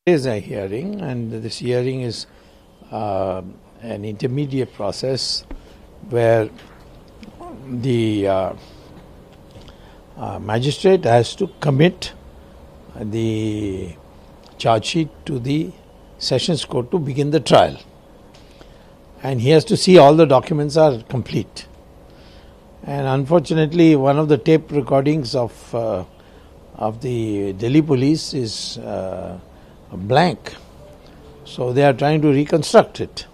There is a hearing, and this hearing is an intermediate process where the magistrate has to commit the charge sheet to the Sessions Court to begin the trial. And he has to see all the documents are complete. And unfortunately, one of the tape recordings of the Delhi police is blank. So they are trying to reconstruct it.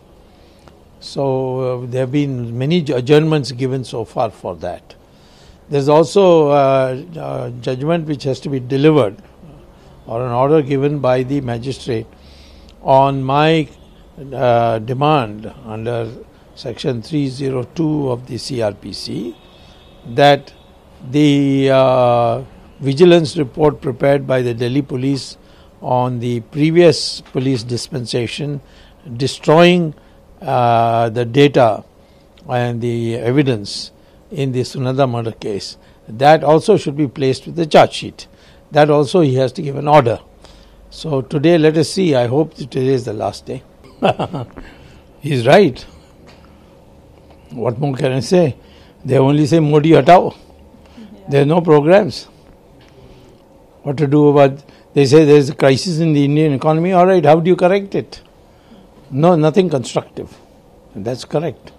So there have been many adjournments given so far for that. There's also a judgment which has to be delivered, or an order given by the magistrate on my demand under section 302 of the CRPC, that the vigilance report prepared by the Delhi police on the previous police dispensation destroying the data and the evidence in the Sunanda murder case, that also should be placed with the charge sheet. That also he has to give an order. So today, let us see. I hope that today is the last day. He's right. What more can I say? They only say Modi hatao. There are no programs. What to do about? They say there is a crisis in the Indian economy. All right, how do you correct it? No, nothing constructive. That's correct.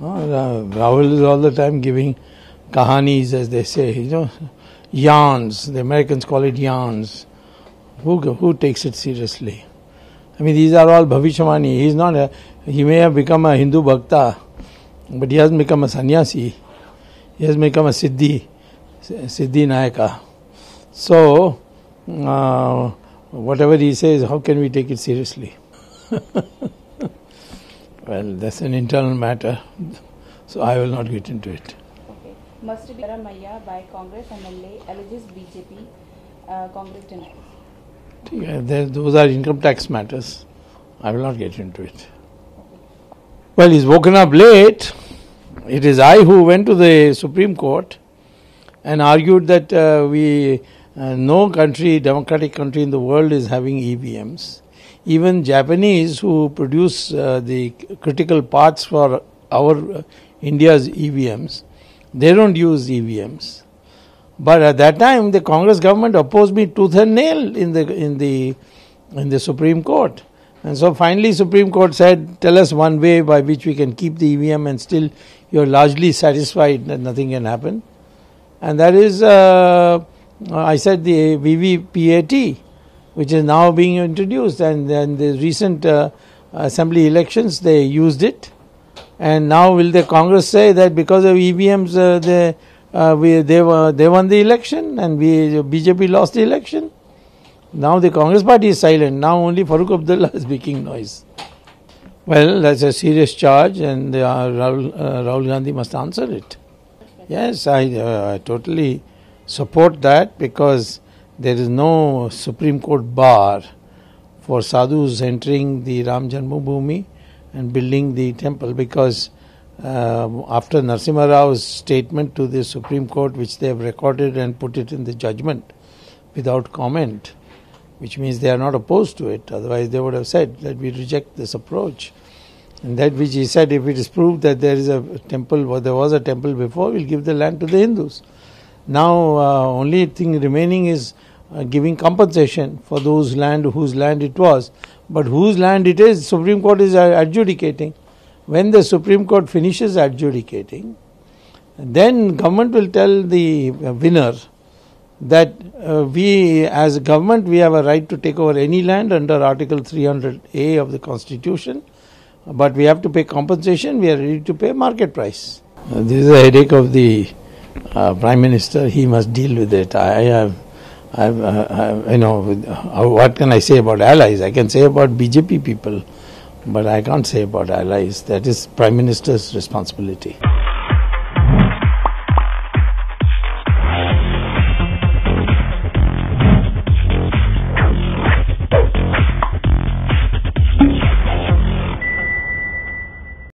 Rahul is all the time giving kahanis, as they say, yarns. The Americans call it yarns. Who takes it seriously? I mean, these are all bhavishyavani. He may have become a Hindu bhakta, but he hasn't become a sannyasi. He has become a siddhi nayaka. So, whatever he says, how can we take it seriously? Well, that's an internal matter, so I will not get into it. Okay. Must be Maya by Congress MLA alleges BJP, Congress denies. Those are income tax matters. I will not get into it. Well, he's woken up late. It is I who went to the Supreme Court and argued that no country, democratic country in the world is having EVMs. Even Japanese, who produce the critical parts for our India's EVMs, they don't use EVMs. But at that time, the Congress government opposed me tooth and nail in the Supreme Court. And so finally, Supreme Court said, tell us one way by which we can keep the EVM and still you're largely satisfied that nothing can happen. And that is, I said, the VVPAT, which is now being introduced. And then the recent assembly elections, they used it. And now will the Congress say that because of EVMs, they won the election and BJP lost the election? Now the Congress party is silent. Now only Farooq Abdullah is making noise. Well, that's a serious charge, and Rahul Gandhi must answer it. Yes, I totally support that, because there is no Supreme Court bar for sadhus entering the Ram Janmabhoomi and building the temple, because after Narasimha Rao's statement to the Supreme Court, which they have recorded and put it in the judgment without comment, which means they are not opposed to it. Otherwise, they would have said that we reject this approach. And that which he said, if it is proved that there is a temple, or there was a temple before, we'll give the land to the Hindus. Now, only thing remaining is giving compensation for those land whose land it was. But whose land it is, Supreme Court is adjudicating. When the Supreme Court finishes adjudicating, then government will tell the winner that we as a government, we have a right to take over any land under Article 300A of the Constitution, but we have to pay compensation. We are ready to pay market price. This is a headache of the Prime Minister. He must deal with it. What can I say about allies? I can say about BJP people, but I can't say about allies. That is Prime Minister's responsibility.